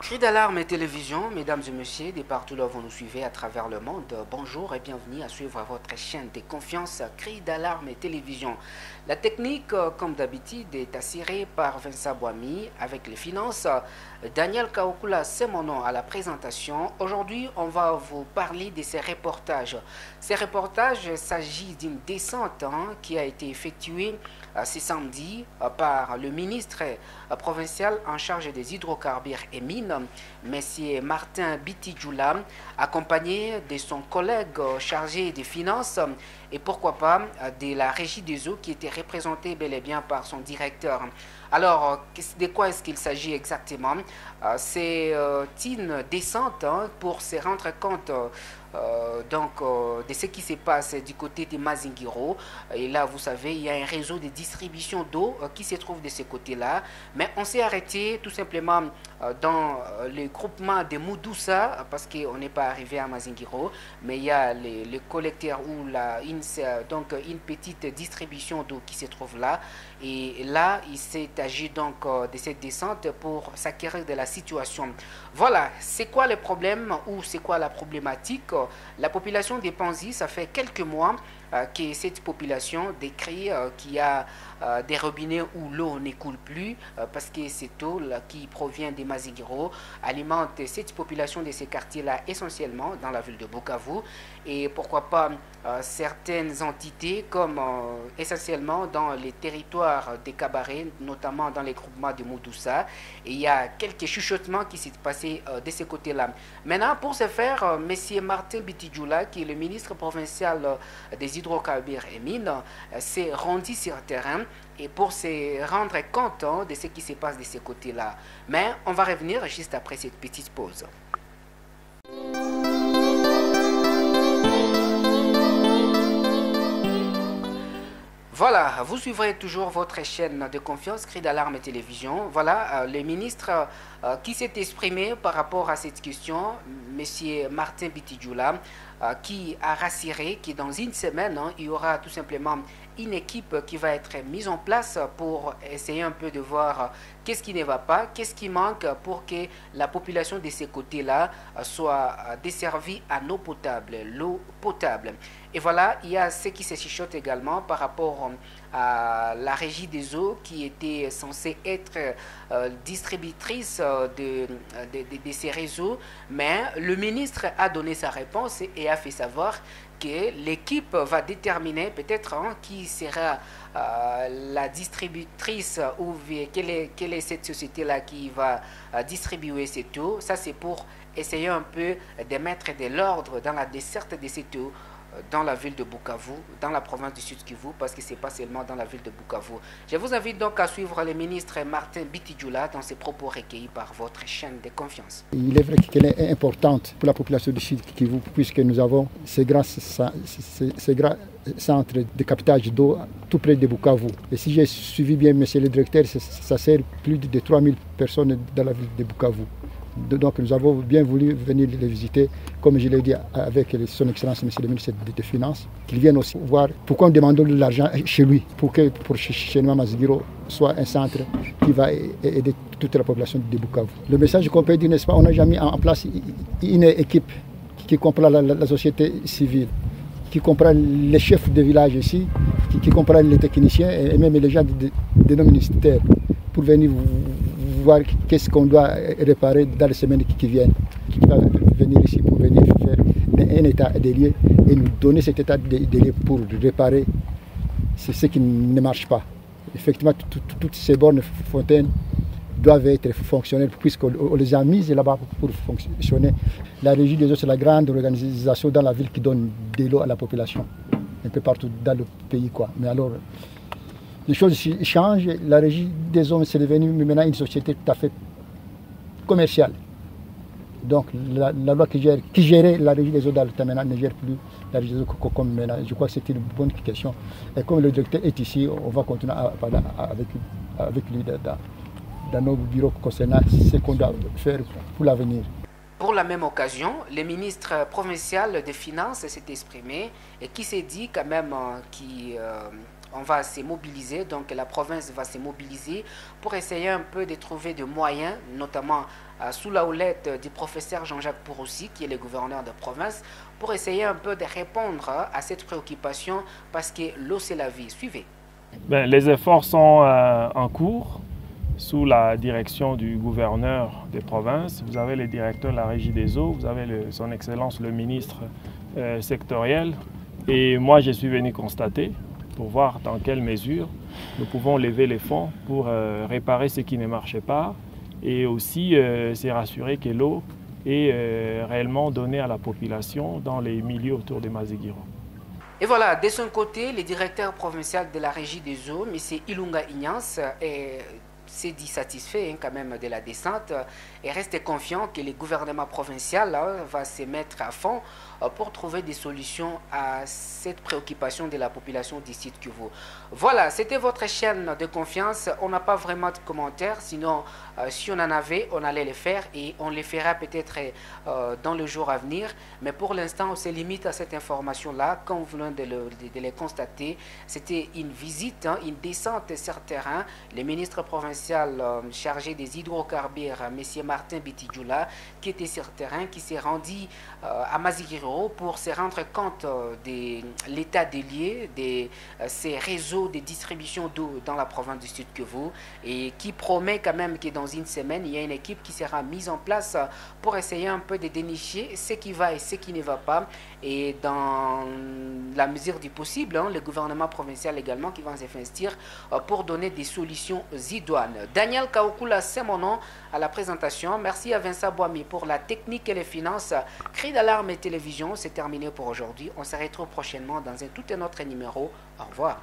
Cri d'alarme et télévision, mesdames et messieurs, de partout là où vous nous suivez à travers le monde, bonjour et bienvenue à suivre votre chaîne de confiance Cri d'alarme et télévision. La technique, comme d'habitude, est assurée par Vincent Boami avec les finances. Daniel Kaokula, c'est mon nom à la présentation. Aujourd'hui, on va vous parler de ces reportages. Ces reportages, il s'agit d'une descente qui a été effectuée ce samedi par le ministre provincial en charge des hydrocarbures et mines, M. Martin Bitidjoula, accompagné de son collègue chargé des finances et pourquoi pas de la régie des eaux qui était représentée bel et bien par son directeur. Alors, de quoi est-ce qu'il s'agit exactement? C'est une descente pour se rendre compte de ce qui se passe du côté de Mazingiro. Et là, vous savez, il y a un réseau de distribution d'eau qui se trouve de ce côté-là. Mais on s'est arrêté tout simplement dans le groupement de Moudoussa parce qu'on n'est pas arrivé à Mazingiro. Mais il y a le collecteur ou une petite distribution d'eau qui se trouve là. Et là, il s'est agi donc de cette descente pour s'acquérir de la situation. Voilà, c'est quoi le problème ou c'est quoi la problématique? La population des Panzi, ça fait quelques mois que cette population décrit qu'il y a des robinets où l'eau ne coule plus parce que cette eau là, qui provient des Mazingiro alimente cette population de ces quartiers-là essentiellement dans la ville de Bukavu et pourquoi pas certaines entités comme essentiellement dans les territoires des cabarets, notamment dans les groupements de Moudoussa. Et il y a quelques chuchotements qui s'est passé de ce côté-là. Maintenant, pour ce faire, M. Martin Bitidjoula, qui est le ministre provincial des hydrocarbures et mines, s'est rendu sur le terrain et pour se rendre compte de ce qui se passe de ce côté-là. Mais on va revenir juste après cette petite pause. Voilà, vous suivrez toujours votre chaîne de confiance, Cri d'alarme et télévision. Voilà, le ministre qui s'est exprimé par rapport à cette question, M. Martin Bitidjoula, qui a rassuré que dans une semaine, il y aura tout simplement une équipe qui va être mise en place pour essayer un peu de voir qu'est-ce qui ne va pas, qu'est-ce qui manque pour que la population de ces côtés-là soit desservie en eau potable, l'eau potable. Et voilà, il y a ce qui se chuchote également par rapport à la régie des eaux qui était censée être distributrice de ces réseaux, mais le ministre a donné sa réponse et a fait savoir que l'équipe va déterminer peut-être qui sera la distributrice ou quelle est cette société-là qui va distribuer cette eau. Ça, c'est pour essayer un peu de mettre de l'ordre dans la desserte de cette eau dans la ville de Bukavu, dans la province du Sud-Kivu, parce que ce n'est pas seulement dans la ville de Bukavu. Je vous invite donc à suivre le ministre Martin Bitidjoula dans ses propos recueillis par votre chaîne de confiance. Il est vrai qu'elle est importante pour la population du Sud-Kivu, puisque nous avons ces grands centres de captage d'eau tout près de Bukavu. Et si j'ai suivi bien, monsieur le directeur, ça sert plus de 3000 personnes dans la ville de Bukavu. Donc nous avons bien voulu venir les visiter, comme je l'ai dit avec son Excellence, M. le ministre des Finances, qu'ils viennent aussi voir pourquoi nous demandons de l'argent chez lui, pour que chez nous, Mazingiro soit un centre qui va aider toute la population de Bukavu. Le message qu'on peut dire, n'est-ce pas, on n'a jamais mis en place une équipe qui comprend la société civile, qui comprend les chefs de village ici, qui comprend les techniciens et même les gens de nos ministères, pour venir voir qu'est-ce qu'on doit réparer dans les semaines qui viennent, qui va venir ici pour venir faire un état des lieux et nous donner cet état des lieux pour réparer ce qui ne marche pas. Effectivement, toutes ces bornes fontaines doivent être fonctionnelles puisqu'on les a mises là-bas pour fonctionner. La régie des eaux, c'est la grande organisation dans la ville qui donne de l'eau à la population, un peu partout dans le pays, quoi. Mais alors, les choses changent, la régie des eaux c'est devenu maintenant une société tout à fait commerciale. Donc la loi qui gérait la régie des eaux dans le temps maintenant ne gère plus la régie des eaux comme maintenant. Je crois que c'est une bonne question. Et comme le directeur est ici, on va continuer à parler avec lui dans nos bureaux concernant ce qu'on doit faire pour l'avenir. Pour la même occasion, le ministre provincial des Finances s'est exprimé et qui s'est dit quand même on va se mobiliser, donc la province va se mobiliser pour essayer un peu de trouver des moyens, notamment sous la houlette du professeur Jean-Jacques Pouroussi, qui est le gouverneur de province, pour essayer un peu de répondre à cette préoccupation, parce que l'eau c'est la vie. Suivez. Ben, les efforts sont en cours sous la direction du gouverneur des provinces. Vous avez les directeurs de la Régie des eaux, vous avez son Excellence le ministre sectoriel, et moi je suis venu constater pour voir dans quelle mesure nous pouvons lever les fonds pour réparer ce qui ne marchait pas, et aussi se rassurer que l'eau est réellement donnée à la population dans les milieux autour de Maziguiro. Et voilà, de son côté, le directeur provincial de la Régie des eaux, M. Ilunga Ignance, s'est dit satisfait quand même de la descente et reste confiant que le gouvernement provincial va se mettre à fond pour trouver des solutions à cette préoccupation de la population du site Kivu. Voilà, c'était votre chaîne de confiance. On n'a pas vraiment de commentaires, sinon si on en avait, on allait les faire et on les fera peut-être dans le jour à venir. Mais pour l'instant, on se limite à cette information-là. Comme vous venez de le constater, c'était une visite, une descente sur terrain. Le ministre provincial chargé des hydrocarbures, M. Martin Bitidjoula, qui était sur terrain, qui s'est rendu à Maziguiro pour se rendre compte de l'état des lieux de ces réseaux de distribution d'eau dans la province du Sud Kivu, et qui promet quand même que dans une semaine, il y a une équipe qui sera mise en place pour essayer un peu de dénicher ce qui va et ce qui ne va pas, et dans la mesure du possible, le gouvernement provincial également qui va s'investir pour donner des solutions idoines. Daniel Kaokula, c'est mon nom à la présentation. Merci à Vincent Boami pour la technique et les finances. Cri d'alarme et télévision, c'est terminé pour aujourd'hui. On se retrouve prochainement dans tout un autre numéro. Au revoir.